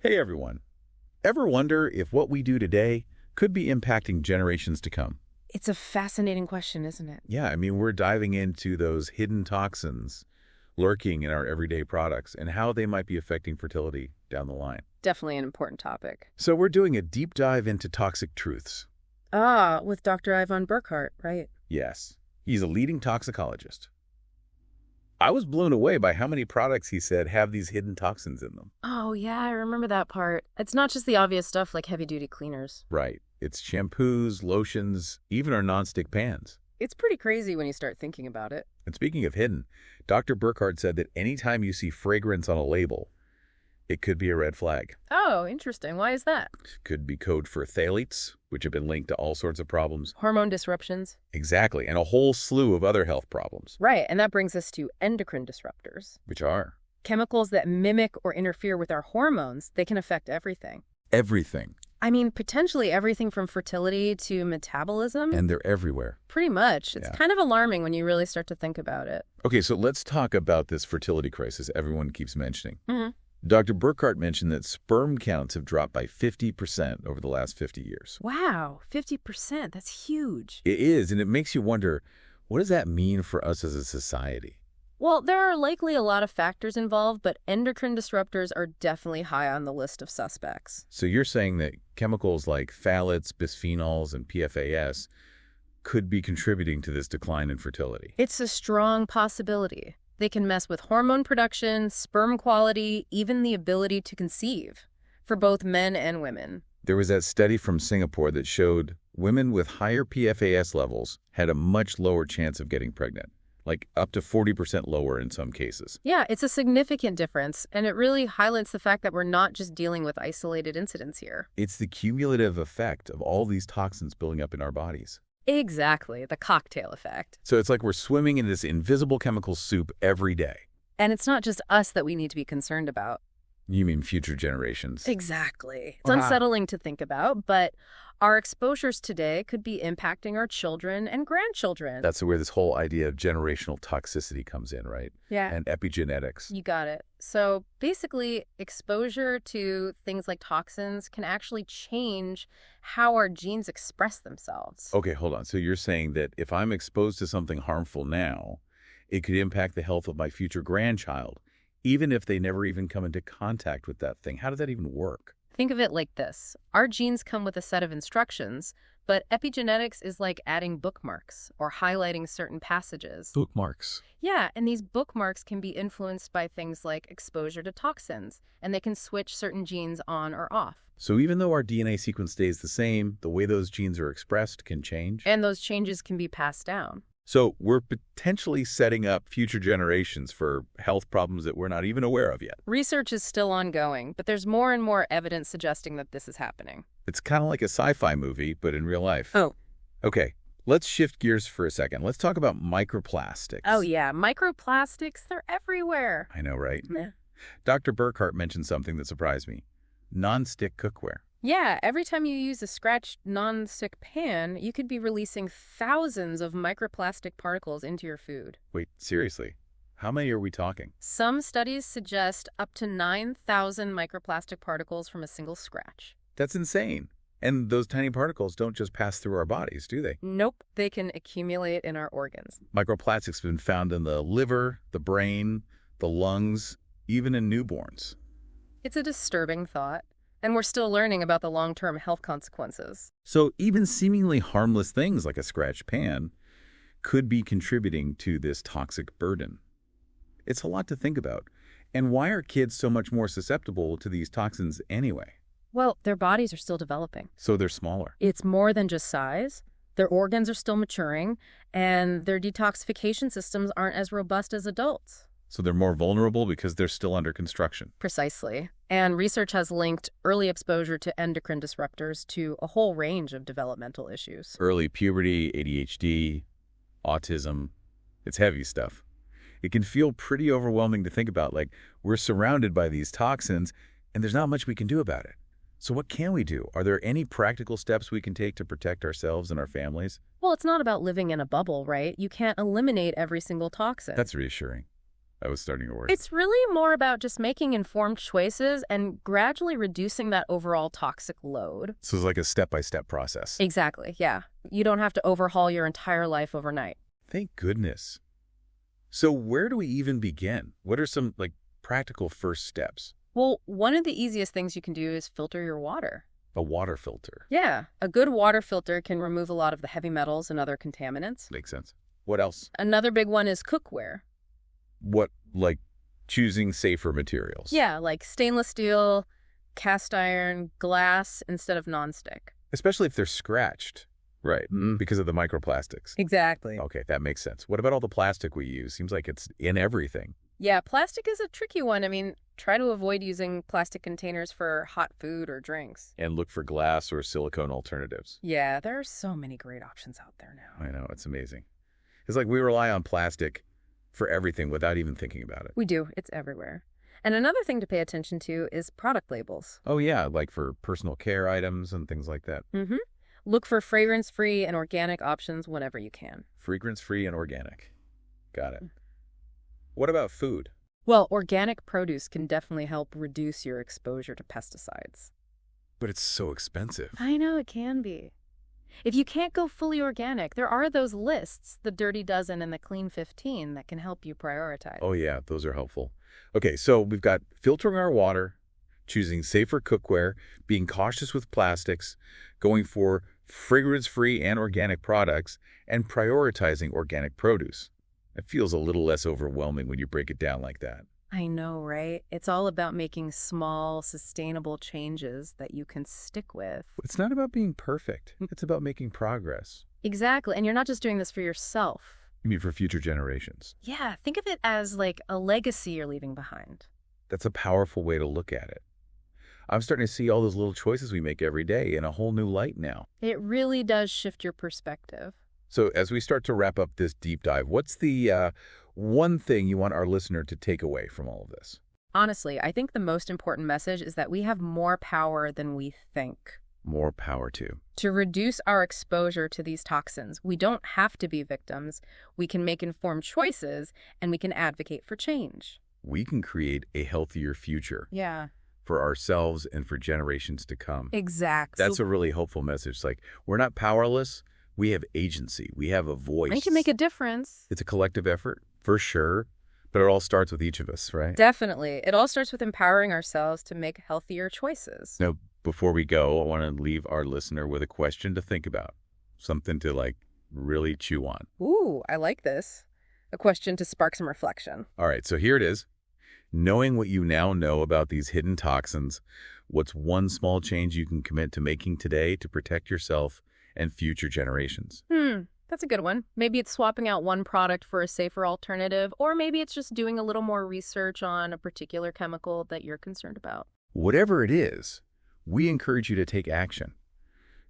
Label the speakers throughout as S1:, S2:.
S1: Hey everyone. Ever wonder if what we do today could be impacting generations to come?
S2: It's a fascinating question, isn't it?
S1: Yeah, I mean, we're diving into those hidden toxins lurking in our everyday products and how they might be affecting fertility down the line.
S2: Definitely an important topic.
S1: So we're doing a deep dive into toxic truths.
S2: Ah, with Dr. Ivon Burkart, right?
S1: Yes, he's a leading toxicologist. I was blown away by how many products he said have these hidden toxins in them.
S2: Oh, yeah, I remember that part. It's not just the obvious stuff like heavy-duty cleaners.
S1: Right. It's shampoos, lotions, even our nonstick pans.
S2: It's pretty crazy when you start thinking about it.
S1: And speaking of hidden, Dr. Burkhardt said that anytime you see fragrance on a label, it could be a red flag.
S2: Oh, interesting. Why is that?
S1: Could be code for phthalates, which have been linked to all sorts of problems.
S2: Hormone disruptions.
S1: Exactly, and a whole slew of other health problems.
S2: Right, and that brings us to endocrine disruptors.
S1: Which are?
S2: Chemicals that mimic or interfere with our hormones. They can affect everything.
S1: Everything.
S2: I mean, potentially everything from fertility to metabolism.
S1: And they're everywhere.
S2: Pretty much. It's kind of alarming when you really start to think about it.
S1: Okay, so let's talk about this fertility crisis everyone keeps mentioning.
S2: Mm-hmm.
S1: Dr. Burkhardt mentioned that sperm counts have dropped by 50% over the last 50 years.
S2: Wow, 50%. That's huge.
S1: It is, and it makes you wonder, what does that mean for us as a society?
S2: Well, there are likely a lot of factors involved, but endocrine disruptors are definitely high on the list of suspects.
S1: So you're saying that chemicals like phthalates, bisphenols, and PFAS could be contributing to this decline in fertility?
S2: It's a strong possibility. They can mess with hormone production, sperm quality, even the ability to conceive, for both men and women.
S1: There was that study from Singapore that showed women with higher PFAS levels had a much lower chance of getting pregnant, like up to 40% lower in some cases.
S2: Yeah, it's a significant difference, and it really highlights the fact that we're not just dealing with isolated incidents here.
S1: It's the cumulative effect of all these toxins building up in our bodies.
S2: Exactly, the cocktail effect.
S1: So it's like we're swimming in this invisible chemical soup every day.
S2: And it's not just us that we need to be concerned about.
S1: You mean future generations?
S2: Exactly. It's unsettling to think about, but our exposures today could be impacting our children and grandchildren.
S1: That's where this whole idea of generational toxicity comes in, right?
S2: Yeah.
S1: And epigenetics.
S2: You got it. So basically, exposure to things like toxins can actually change how our genes express themselves.
S1: Okay, hold on. So you're saying that if I'm exposed to something harmful now, it could impact the health of my future grandchild, even if they never even come into contact with that thing. How does that even work?
S2: Think of it like this. Our genes come with a set of instructions, but epigenetics is like adding bookmarks or highlighting certain passages.
S1: Bookmarks.
S2: Yeah, and these bookmarks can be influenced by things like exposure to toxins, and they can switch certain genes on or off.
S1: So even though our DNA sequence stays the same, the way those genes are expressed can change?
S2: And those changes can be passed down.
S1: So we're potentially setting up future generations for health problems that we're not even aware of yet.
S2: Research is still ongoing, but there's more and more evidence suggesting that this is happening.
S1: It's kind of like a sci-fi movie, but in real life.
S2: Oh.
S1: Okay, let's shift gears for a second. Let's talk about microplastics.
S2: Oh, yeah. Microplastics, they're everywhere.
S1: I know, right?
S2: Yeah.
S1: Dr. Burkhardt mentioned something that surprised me. Non-stick cookware.
S2: Yeah, every time you use a scratched non-stick pan, you could be releasing thousands of microplastic particles into your food.
S1: Wait, seriously? How many are we talking?
S2: Some studies suggest up to 9,000 microplastic particles from a single scratch.
S1: That's insane. And those tiny particles don't just pass through our bodies, do they?
S2: Nope, they can accumulate in our organs.
S1: Microplastics have been found in the liver, the brain, the lungs, even in newborns.
S2: It's a disturbing thought. And we're still learning about the long-term health consequences.
S1: So even seemingly harmless things like a scratched pan could be contributing to this toxic burden. It's a lot to think about. And why are kids so much more susceptible to these toxins anyway?
S2: Well, their bodies are still developing.
S1: So they're smaller.
S2: It's more than just size. Their organs are still maturing, and their detoxification systems aren't as robust as adults.
S1: So they're more vulnerable because they're still under construction.
S2: Precisely. And research has linked early exposure to endocrine disruptors to a whole range of developmental issues.
S1: Early puberty, ADHD, autism. It's heavy stuff. It can feel pretty overwhelming to think about, like we're surrounded by these toxins and there's not much we can do about it. So what can we do? Are there any practical steps we can take to protect ourselves and our families?
S2: Well, it's not about living in a bubble, right? You can't eliminate every single toxin.
S1: That's reassuring. I was starting to worry.
S2: It's really more about just making informed choices and gradually reducing that overall toxic load.
S1: So it's like a step-by-step process.
S2: Exactly, yeah. You don't have to overhaul your entire life overnight.
S1: Thank goodness. So where do we even begin? What are some, practical first steps?
S2: Well, one of the easiest things you can do is filter your water.
S1: A water filter.
S2: Yeah, a good water filter can remove a lot of the heavy metals and other contaminants.
S1: Makes sense. What else?
S2: Another big one is cookware.
S1: What, choosing safer materials?
S2: Yeah, like stainless steel, cast iron, glass instead of nonstick.
S1: Especially if they're scratched. Right, because of the microplastics.
S2: Exactly.
S1: Okay, that makes sense. What about all the plastic we use? Seems like it's in everything.
S2: Yeah, plastic is a tricky one. I mean, try to avoid using plastic containers for hot food or drinks.
S1: And look for glass or silicone alternatives.
S2: Yeah, there are so many great options out there now.
S1: I know, it's amazing. It's like we rely on plastic for everything without even thinking about it.
S2: We do. It's everywhere. And another thing to pay attention to is product labels.
S1: Oh yeah, like for personal care items and things like that.
S2: Mm-hmm. Look for fragrance-free and organic options whenever you can.
S1: Fragrance-free and organic. Got it. What about food?
S2: Well, organic produce can definitely help reduce your exposure to pesticides.
S1: But it's so expensive.
S2: I know it can be. If you can't go fully organic, there are those lists, the Dirty Dozen and the Clean 15, that can help you prioritize.
S1: Oh yeah, those are helpful. Okay, so we've got filtering our water, choosing safer cookware, being cautious with plastics, going for fragrance-free and organic products, and prioritizing organic produce. It feels a little less overwhelming when you break it down like that.
S2: I know, right? It's all about making small, sustainable changes that you can stick with.
S1: It's not about being perfect. It's about making progress.
S2: Exactly. And you're not just doing this for yourself.
S1: You mean for future generations?
S2: Yeah, think of it as like a legacy you're leaving behind.
S1: That's a powerful way to look at it. I'm starting to see all those little choices we make every day in a whole new light now.
S2: It really does shift your perspective.
S1: So as we start to wrap up this deep dive, what's the one thing you want our listener to take away from all of this?
S2: Honestly, I think the most important message is that we have more power than we think.
S1: More power to
S2: reduce our exposure to these toxins. We don't have to be victims. We can make informed choices, and we can advocate for change.
S1: We can create a healthier future.
S2: Yeah.
S1: For ourselves and for generations to come.
S2: Exactly.
S1: That's a really hopeful message. Like, we're not powerless. We have agency. We have a voice.
S2: We can make a difference.
S1: It's a collective effort, for sure. But it all starts with each of us, right?
S2: Definitely. It all starts with empowering ourselves to make healthier choices.
S1: Now, before we go, I want to leave our listener with a question to think about. Something to, really chew on.
S2: Ooh, I like this. A question to spark some reflection.
S1: All right, so here it is. Knowing what you now know about these hidden toxins, what's one small change you can commit to making today to protect yourself and future generations?
S2: That's a good one. Maybe it's swapping out one product for a safer alternative, or maybe it's just doing a little more research on a particular chemical that you're concerned about.
S1: Whatever it is, we encourage you to take action.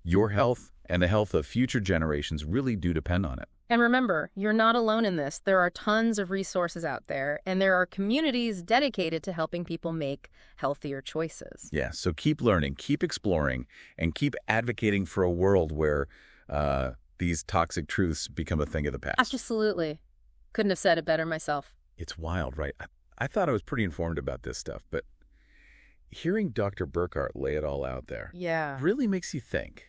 S1: Your health and the health of future generations really do depend on it.
S2: And remember, you're not alone in this. There are tons of resources out there, and there are communities dedicated to helping people make healthier choices.
S1: Yeah, so keep learning, keep exploring, and keep advocating for a world where these toxic truths become a thing of the past.
S2: Absolutely. Couldn't have said it better myself.
S1: It's wild, right? I thought I was pretty informed about this stuff, but hearing Dr. Burkart lay it all out there really makes you think.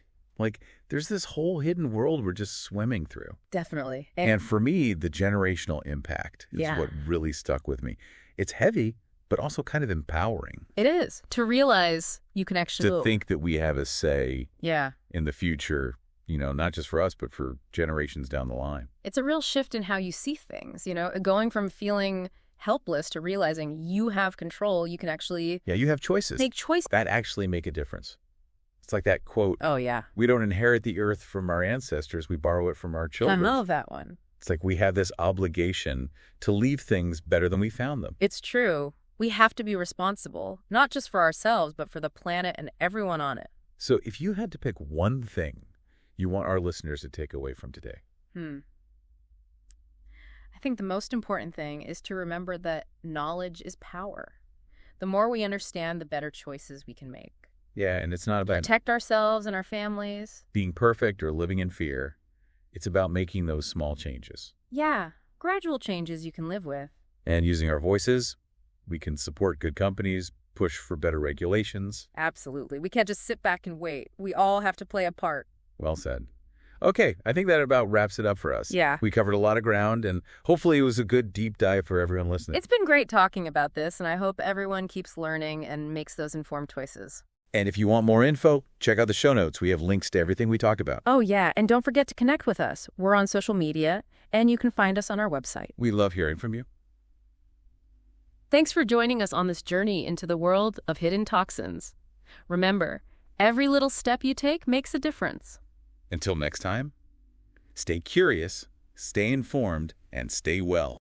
S1: There's this whole hidden world we're just swimming through.
S2: Definitely.
S1: And for me, the generational impact is what really stuck with me. It's heavy, but also kind of empowering.
S2: It is. To realize you can actually...
S1: To think that we have a say in the future, not just for us, but for generations down the line.
S2: It's a real shift in how you see things, going from feeling helpless to realizing you have control. You can actually...
S1: Yeah, you have choices.
S2: Make choices.
S1: That actually make a difference. It's like that quote.
S2: Oh, yeah.
S1: We don't inherit the earth from our ancestors. We borrow it from our children.
S2: I love that one.
S1: It's like we have this obligation to leave things better than we found them.
S2: It's true. We have to be responsible, not just for ourselves, but for the planet and everyone on it.
S1: So if you had to pick one thing you want our listeners to take away from today?
S2: I think the most important thing is to remember that knowledge is power. The more we understand, the better choices we can make.
S1: Yeah, and it's not about
S2: protect ourselves and our families,
S1: being perfect or living in fear. It's about making those small changes.
S2: Yeah, gradual changes you can live with.
S1: And using our voices, we can support good companies, push for better regulations.
S2: Absolutely. We can't just sit back and wait. We all have to play a part.
S1: Well said. Okay, I think that about wraps it up for us.
S2: Yeah.
S1: We covered a lot of ground, and hopefully it was a good deep dive for everyone listening.
S2: It's been great talking about this, and I hope everyone keeps learning and makes those informed choices.
S1: And if you want more info, check out the show notes. We have links to everything we talked about.
S2: Oh, yeah, and don't forget to connect with us. We're on social media, and you can find us on our website.
S1: We love hearing from you.
S2: Thanks for joining us on this journey into the world of hidden toxins. Remember, every little step you take makes a difference.
S1: Until next time, stay curious, stay informed, and stay well.